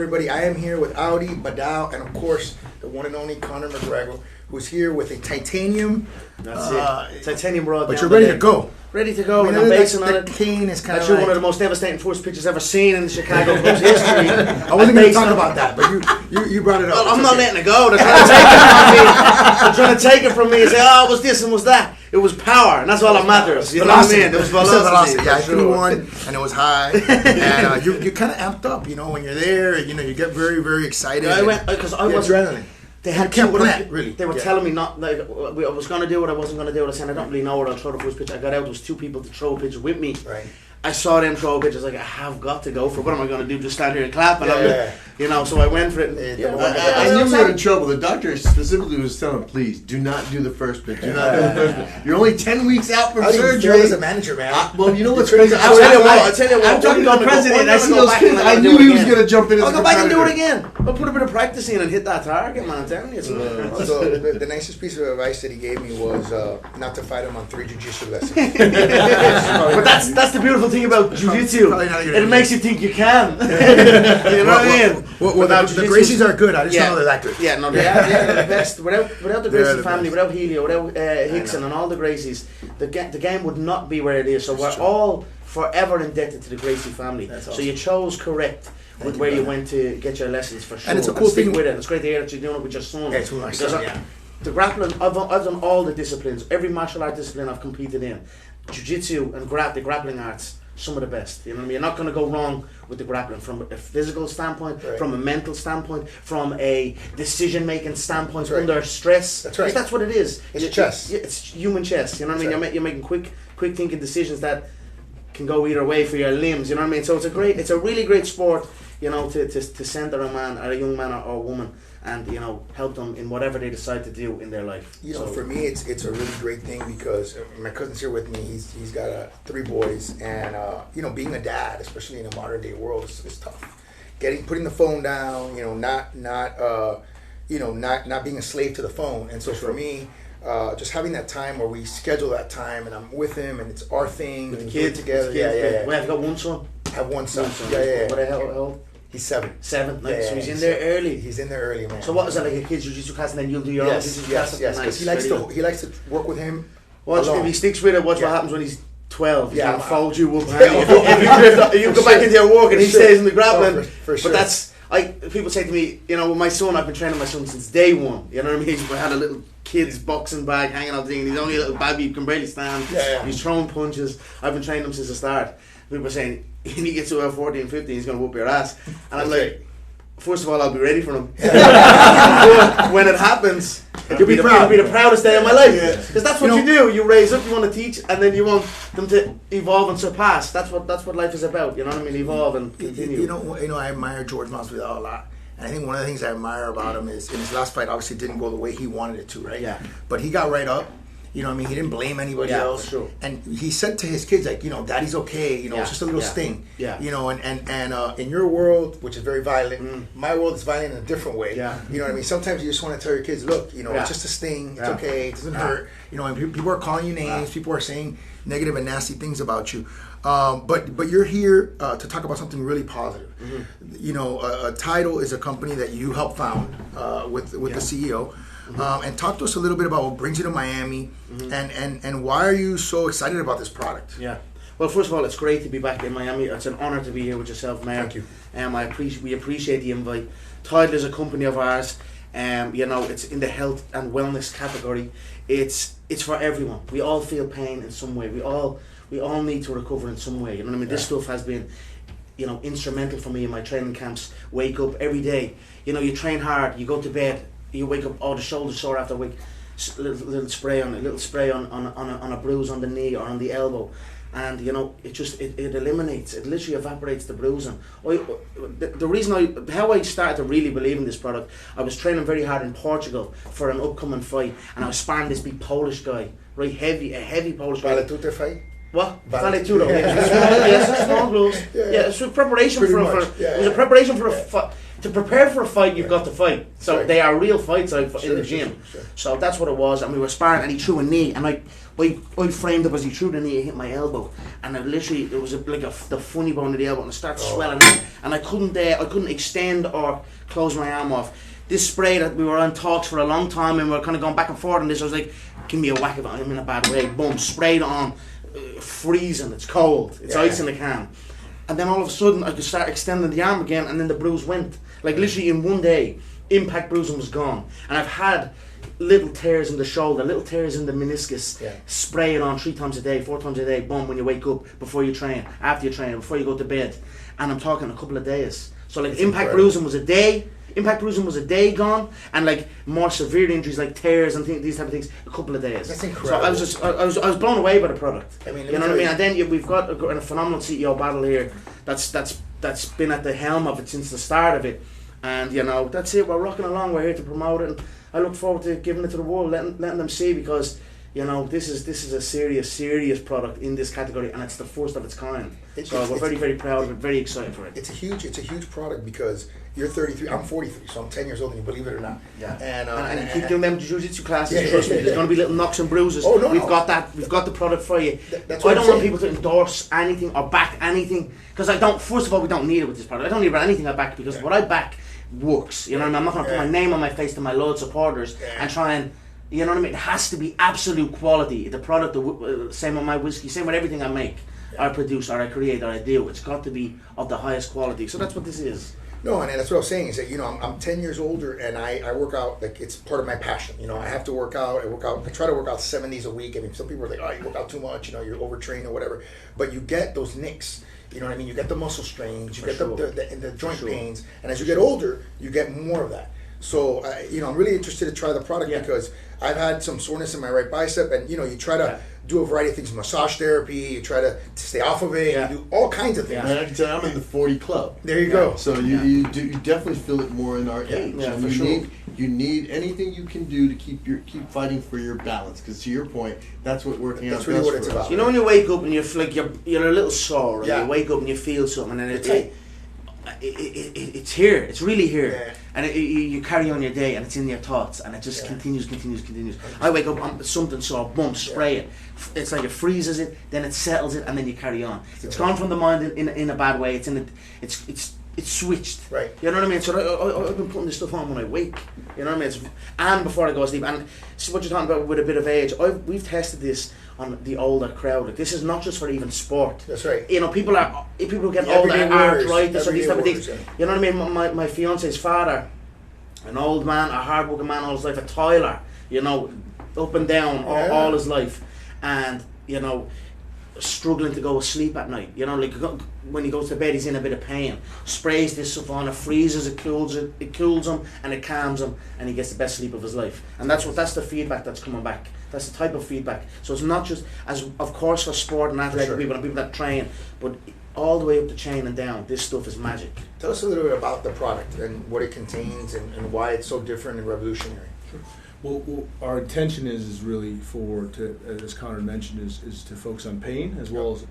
everybody. I am here with Audi, Badal, and of course, the one and only Conor McGregor, who's here with a titanium. That's it. Titanium rod. But you're ready to go. Ready to go, and I'm basing on it. Cane is kind of one of the most devastating first pitches ever seen in the Chicago Cubs history. I wasn't going to talk about that, but you brought it up. I'm not letting it go. They're trying to take it from me. They're trying to take it from me and say, oh, it was this and was that. It was power, and that's all that matters. You know what I mean? It was velocity. Yeah, I threw one, and it was high, and you kind of amped up. You know, when you're there, you get very, very excited. Yeah, I went because I was adrenaline. They had really. They were telling me not like I was going to do it. I wasn't going to do it. I said I don't really know what I'll throw the first pitch. I got out. There was two people to throw a pitch with me. Right. I saw them throw a pitch. I was like, I have got to go for it. What am I going to do? Just stand here and clap? And you know, so I went for it. I knew we were in trouble. The doctor specifically was telling him, please, do not do the first pitch. Do not do the first pitch. You're only 10 weeks out from surgery. As a manager, man. Well, you know what's crazy? I'll tell you what. I'm talking to the president. I see those kids. I knew he was going to jump in as a competitor. I'll go back and do it competitor. again. I'll put a bit of practice in and hit that target, man. I'm telling you. So the nicest piece of advice that he gave me was not to fight him on 3 jiu-jitsu lessons. But that's the beautiful thing about jiu-jitsu. It makes you think you can. You know what I mean? The Gracies are good. I just know they're that good. Yeah, no, they're the best. Without the Gracie family, without Helio, without Hickson and all the Gracies, the game would not be where it is. So we're all forever indebted to the Gracie family. So you chose correct with where you went to get your lessons for sure. And it's a cool thing with it. It's great to hear that you're doing it with your son. Yeah, it's with my son. The grappling, I've done all the disciplines. Every martial art discipline I've competed in. Jiu-jitsu and the grappling arts. Some of the best, you know what I mean? You're not going to go wrong with the grappling from a physical standpoint, from a mental standpoint, from a decision-making standpoint under stress. That's right. Because that's what it is. It's chess. It's human chess, you know what I mean? You're making quick thinking decisions that can go either way for your limbs, you know what I mean? So it's a really great sport, you know, to center a man or a young man or a woman and, you know, help them in whatever they decide to do in their life. You know, for me, it's a really great thing because my cousin's here with me. He's got 3 boys, and you know, being a dad, especially in a modern day world, is tough. Putting the phone down, you know, not being a slave to the phone. And so for me, just having that time where we schedule that time, and I'm with him, and it's our thing, with and the kids together. Yeah. Well, I've got one son. I have one son. Yeah. What the hell? He's 7. 7. Nice. So he's in there early. He's in there early, man. So what is that, like a kids jiu-jitsu class, and then you'll do your own jiu-jitsu class? Yes. Because he likes to work with him. Watch if he sticks with it. Watch what happens when he's 12. He's gonna fold you up. If you go back into your work and he stays in the grappling. For sure. But that's people say to me, you know, with my son, I've been training my son since day one. You know what I mean? I had a little kid's boxing bag hanging out the thing, and he's only a little baby, you can barely stand. He's throwing punches. I've been training him since the start. People are saying, when he gets to about 14, 15, he's going to whoop your ass. And I'm like, first of all, I'll be ready for him. But when it happens, it'll be the proudest day of my life. Because that's what you do. You raise up, you want to teach, and then you want them to evolve and surpass. That's what life is about. You know what I mean? Evolve and continue. You know, I admire George Masvidal a lot. And I think one of the things I admire about him is in his last fight, obviously it didn't go the way he wanted it to, right? Yeah. But he got right up. You know what I mean? He didn't blame anybody else. Sure. And he said to his kids, like, you know, Daddy's okay. You know, it's just a little sting. Yeah. You know, and in your world, which is very violent, my world is violent in a different way. Yeah. You know what I mean? Sometimes you just want to tell your kids, look, you know, it's just a sting. It's okay. It doesn't hurt. You know, and people are calling you names. People are saying negative and nasty things about you. But you're here to talk about something really positive. You know, Tidal is a company that you helped found with the CEO. And talk to us a little bit about what brings you to Miami, and why are you so excited about this product? Yeah. Well, first of all, it's great to be back in Miami. It's an honor to be here with yourself, Mayor. Thank you. We appreciate the invite. Tidal is a company of ours. You know, it's in the health and wellness category. It's for everyone. We all feel pain in some way. We all need to recover in some way. You know what I mean? This stuff has been, you know, instrumental for me in my training camps. Wake up every day. You know, you train hard. You go to bed. You wake up, the shoulders sore after a week. Little spray on a bruise on the knee or on the elbow, and you know it eliminates. It literally evaporates the bruising. The reason how I started to really believe in this product, I was training very hard in Portugal for an upcoming fight, and I was sparring this big Polish guy, right, a heavy Polish guy. Vale Tutte fight. What? Vale Tutte. Yes, small gloves. Yeah, it's a preparation for it was a preparation for a fight. To prepare for a fight, you've got to fight. So they are real fights out in the gym. Sure. So that's what it was. And we were sparring, and he threw a knee. And I framed up as he threw the knee, it hit my elbow, and it was the funny bone of the elbow, and it started swelling, and I couldn't extend or close my arm off. This spray that we were on talks for a long time, and we were kind of going back and forth on this. I was like, give me a whack of it. I'm in a bad way. Boom, sprayed on, freezing. It's cold. It's ice in the can. And then all of a sudden, I could start extending the arm again, and then the bruise went. Like literally in one day, impact bruising was gone. And I've had little tears in the shoulder, little tears in the meniscus. Spray it on 3 times a day, 4 times a day. Boom, when you wake up, before you train, after you train, before you go to bed. And I'm talking a couple of days. So like impact bruising was a day. Impact bruising was a day gone, and like more severe injuries like tears and these type of things, a couple of days. That's incredible. So I was blown away by the product. I mean, you know what I mean. And then we've got a phenomenal CEO battle here that's been at the helm of it since the start of it, and you know that's it. We're rocking along. We're here to promote it, and I look forward to giving it to the world, letting them see, because you know this is a serious product in this category, and it's the first of its kind. So we're very proud of it, very excited for it. It's a huge product because you're 33, I'm 43, so I'm 10 years older than you, believe it or not. Yeah. And you keep doing them jiu-jitsu classes, trust me, there's going to be little knocks and bruises. Oh, no, we've got the product for you. That's I don't want people to endorse anything or back anything, because first of all, we don't need it with this product. I don't need anything I back, because what I back works. You know what I mean? I'm not going to put my name on my face to my loyal supporters and try and, you know what I mean? It has to be absolute quality. The product, same with my whiskey, same with everything I make, I produce, or I create, or I do. It's got to be of the highest quality. So that's what this is. No, and that's what I was saying is that, you know, I'm 10 years older and I work out, like it's part of my passion. You know, I have to work out. I try to work out 7 days a week. I mean, some people are like, oh, you work out too much, you know, you're overtrained or whatever. But you get those nicks. You know what I mean? You get the muscle strains, you get the joint pains, and as you get older, you get more of that. So, you know, I'm really interested to try the product because I've had some soreness in my right bicep, and you know, you try to do a variety of things, massage therapy, you try to stay off of it, you do all kinds of things. And I can tell you, I'm in the 40 club. There you go. So you definitely feel it more in our age. Yeah, and for sure. You need anything you can do to keep fighting for your balance. Because to your point, that's what working out. That's really what it's about. You know when you wake up and you feel like you're a little sore, and you wake up and you feel something, and it's here. It's really here, and you carry on your day, and it's in your thoughts, and it just continues. I wake up, I'm something sore, boom, spray it. It's like it freezes it, then it settles it, and then you carry on. It's gone from the mind in a bad way. It's switched. Right. You know what I mean? So I've been putting this stuff on when I wake. You know what I mean? And before I go to sleep. And so what you're talking about with a bit of age, we've tested this on the older crowd. Like, this is not just for even sport. That's right. You know, people who get older, arthritis, or these type of things. You know what I mean? My fiance's father, an old man, a hard-working man all his life, a toiler. You know, up and down all his life, and you know, struggling to go to sleep at night. You know, like when he goes to bed, he's in a bit of pain. Sprays this stuff on, it freezes, it cools him, and it calms him, and he gets the best sleep of his life. And that's the feedback that's coming back. That's the type of feedback. So it's not just, as of course for sport and athletic people and people that train, but all the way up the chain and down, this stuff is magic. Tell us a little bit about the product and what it contains and why it's so different and revolutionary. Sure. Well, our intention is really as Conor mentioned, is to focus on pain as well as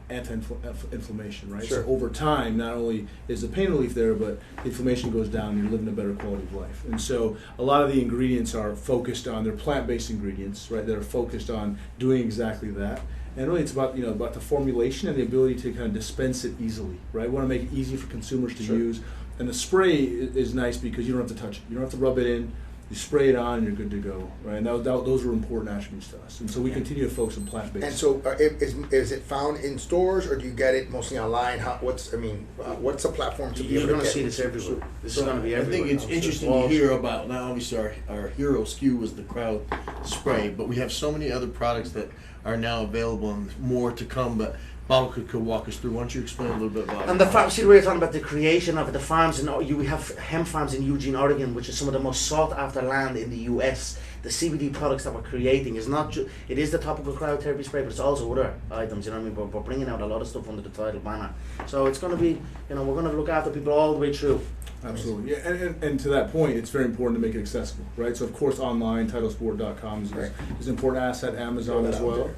anti-inflammation, right? Sure. So over time, not only is the pain relief there, but the inflammation goes down and you're living a better quality of life. And so a lot of the ingredients are focused on, they're plant-based ingredients, right? That are focused on doing exactly that. And really it's about the formulation and the ability to kind of dispense it easily, right? We want to make it easy for consumers to use. And the spray is nice because you don't have to touch it. You don't have to rub it in. You spray it on and you're good to go, right? And those are important attributes to us. And so we continue to focus on plant-based. And so is it found in stores or do you get it mostly online? What's the platform to be able to get? You're going to see this everywhere. This is going to be everywhere. I think it's interesting to hear about, now obviously our hero SKU was the crowd spray, but we have so many other products that are now available and more to come, but Bottle could walk us through. Why don't you explain a little bit about it? And the farm, see, we're talking about the creation of it, the farms, we have hemp farms in Eugene, Oregon, which is some of the most sought after land in the US. The CBD products that we're creating is not it is the topical cryotherapy spray, but it's also other items, you know what I mean? We're bringing out a lot of stuff under the title banner. So it's going to be, we're going to look after people all the way through. Absolutely, yeah, and to that point, it's very important to make it accessible, right? So of course, online, titlesport.com is an important asset. Amazon as well,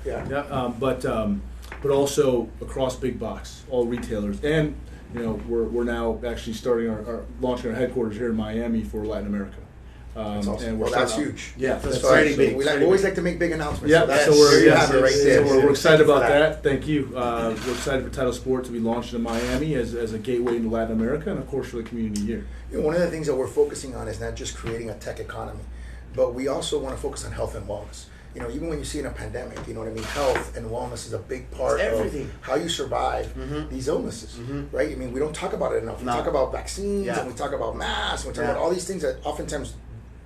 but also across big box, all retailers, and we're now actually starting our launching our headquarters here in Miami for Latin America. That's awesome. And Well, that's huge. Yeah, that's So, very so big. We Very always big. like to make big announcements. Yeah, So, so we're, there you have it right there. we're excited about Thank you for that. Thank you. We're excited for Title Sport to be launched in Miami as a gateway into Latin America, and of course for the community here. You know, one of the things that we're focusing on is not just creating a tech economy, but we also want to focus on health and wellness. You know, even when you see in a pandemic, you know what I mean, health and wellness is a big part of how you survive these illnesses, right? I mean, we don't talk about it enough. We talk about vaccines and we talk about masks, and we talk about all these things that oftentimes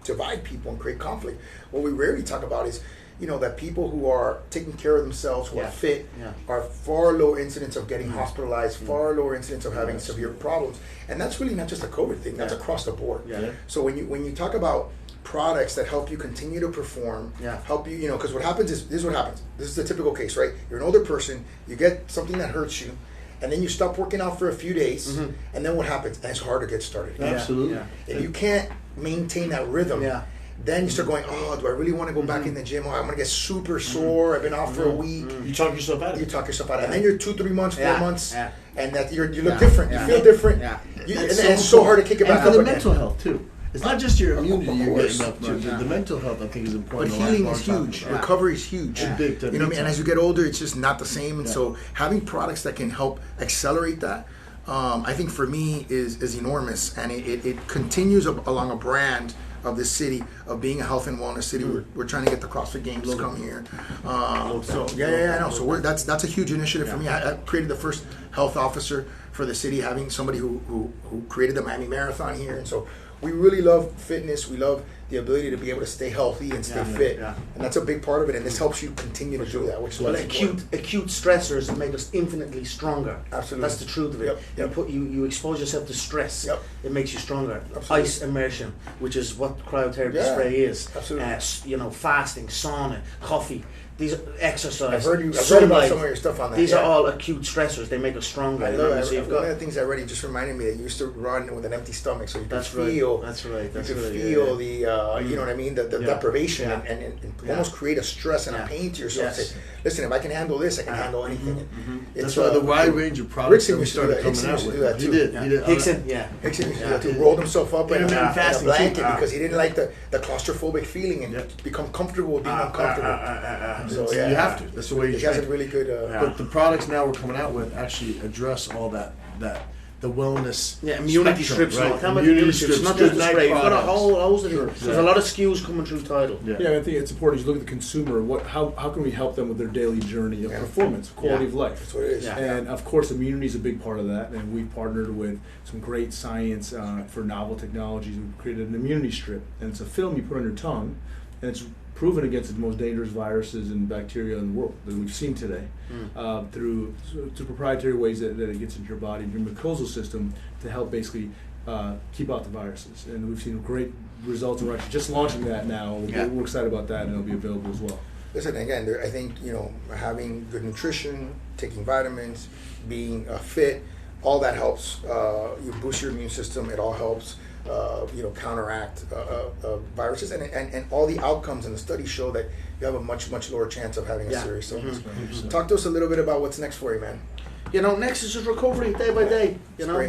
divide people and create conflict. What we rarely talk about is, you know, that people who are taking care of themselves, who are fit, are far lower incidence of getting hospitalized, far lower incidence of having severe problems. And that's really not just a COVID thing, that's across the board. So when you talk about products that help you continue to perform, help you, you know, because what happens is, this is what happens. This is the typical case, right? You're an older person, you get something that hurts you, and then you stop working out for a few days, and then what happens? And it's hard to get started. Absolutely. If you can't maintain that rhythm, then you start going, oh, do I really want to go back in the gym? Oh, I'm going to get super sore. I've been off for a week. You talk yourself out of it. You talk yourself out of it. And then you're 2, 3 months, 4 months, and that you look different. You feel different. And it's so hard to kick it back and for up the again. mental health, too. It's not just your immunity you're getting up to. The mental health, I think, is But important. healing is huge. Recovery is huge. Big time. You know what I mean? And as you get older, it's just not the same. And so having products that can help accelerate that, I think for me is enormous. And it continues along a brand of this city of being a health and wellness city. We're trying to get the CrossFit Games to come here. So I know. So that's a huge initiative for me. I created the first health officer for the city, having somebody who created the Miami Marathon here. And so we really love fitness. We love the ability to be able to stay healthy and stay fit, and that's a big part of it. And this helps you continue to do that. Which is acute stressors make us infinitely stronger. Absolutely, that's the truth of it. You expose yourself to stress. It makes you stronger. Absolutely. Ice immersion, which is what cryotherapy spray is. Absolutely. You know, fasting, sauna, coffee. These exercise. I've read about some of your stuff on that. These are all acute stressors. They make us stronger. I love it. One of the things I read, it just reminded me that you used to run with an empty stomach, so you could feel. That's right. You could feel the, you know what I mean, the deprivation, and almost create a stress and a pain to yourself. Say, listen, if I can handle this, I can handle anything. That's why the wide range of products that we started coming out with. He did. Hickson used to do that too. Rolled himself up in a blanket because he didn't like the claustrophobic feeling and become comfortable with being uncomfortable. So you have to. That's the way you train. He has a really good. But the products now we're coming out with actually address all that the wellness. Immunity strips. Right? Immunity strips. Not just the spray. You've got a whole host of things. Sure. There's a lot of SKUs coming through Tidal. I think it's important as you look at the consumer. How can we help them with their daily journey of performance, quality of life? That's what it is. And of course, immunity is a big part of that. And we've partnered with some great science for novel technologies. We've created an immunity strip, and it's a film you put on your tongue, and it's proven against the most dangerous viruses and bacteria in the world that we've seen today, through proprietary ways that it gets into your body, your mucosal system, to help basically keep out the viruses. And we've seen great results, and we're actually just launching that now. We're excited about that, and it'll be available as well. Listen, again, I think, having good nutrition, taking vitamins, being fit, all that helps. You boost your immune system, it all helps. Counteract viruses, and all the outcomes in the studies show that you have a much lower chance of having a serious illness. Talk to us a little bit about what's next for you, man. Next is just recovery day by day.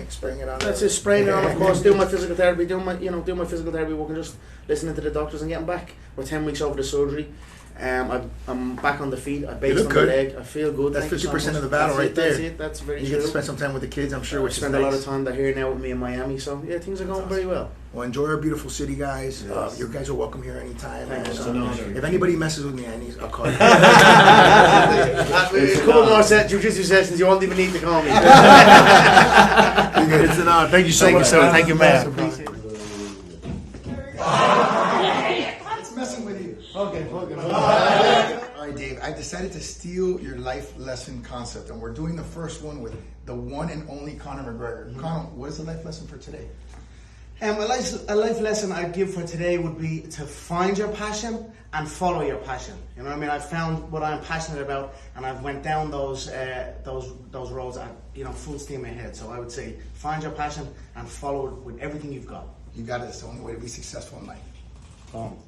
Spraying it on. That's it. Spraying it on, of course. Doing my physical therapy, doing my physical therapy work, and just listening to the doctors and getting back. We're 10 weeks over the surgery. I'm back on the feet. I based on the leg. I feel good. That's 50% of the battle right there. That's it. That's very true. You get to spend some time with the kids, I'm sure. Which spend a lot of time. They're here now with me in Miami, so things are going very well. Well, enjoy our beautiful city, guys. Yes. You guys are welcome here anytime. If anybody messes with me, I'll call you. A couple more jiu-jitsu sessions. You won't even need to call me. It's an honor. Thank you so much, sir. Thank you, man. Appreciate it. Okay. All right, Dave, I decided to steal your life lesson concept, and we're doing the first one with the one and only Conor McGregor. Conor, what is the life lesson for today? A life lesson I'd give for today would be to find your passion and follow your passion. You know what I mean? I've found what I'm passionate about, and I've went down those roads at full steam ahead. So I would say find your passion and follow it with everything you've got. You got it. It's the only way to be successful in life. Boom.